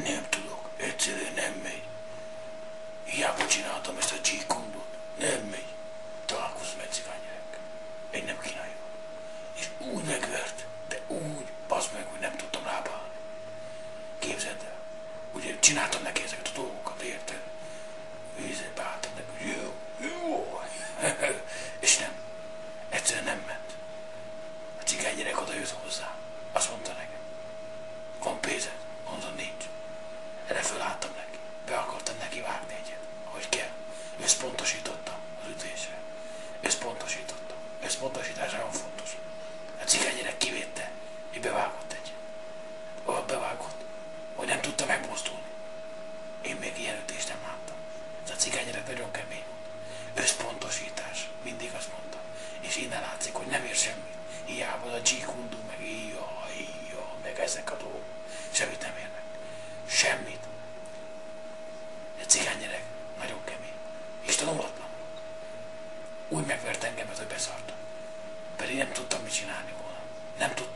Nem tudok, egyszerűen nem megy. Hiába csináltam ezt a csíkondot, nem megy. Találkozom egy cigánygyerek. Egy nem kínálja. És úgy megvert, de úgy, bazd meg, hogy nem tudtam rábálni. Képzeld el. Ugye csináltam neki ezeket a dolgokat, érted? Vízzel beálltam neki, jó. És nem. Egyszerűen nem ment. A cigánygyerek oda jött hozzá. Azt mondta nekem. Van pénzed? Mondom, nincs. Erre fölálltam neki. Be akartam neki vágni egyet, ahogy kell. Összpontosítottam az ütésre. Összpontosítottam. Összpontosítás nagyon fontos. A cigánygyerek kivédte, és bevágott egyet. Olyan bevágott, hogy nem tudta megmozdulni. Én még ilyen ütést nem láttam. Ez a cigánygyerek nagyon kemény volt. Összpontosítás, mindig azt mondta. És innen látszik, hogy nem ér semmit. Hiába a G-kundu, meg meg ezek a dolgok. Semmit nem érnek. Semmit. Egy cigánygyerek nagyon kemény. Isten olatlan. Úgy megvert engemet, hogy beszartam. Pedig nem tudtam mit csinálni volna. Nem tudtam.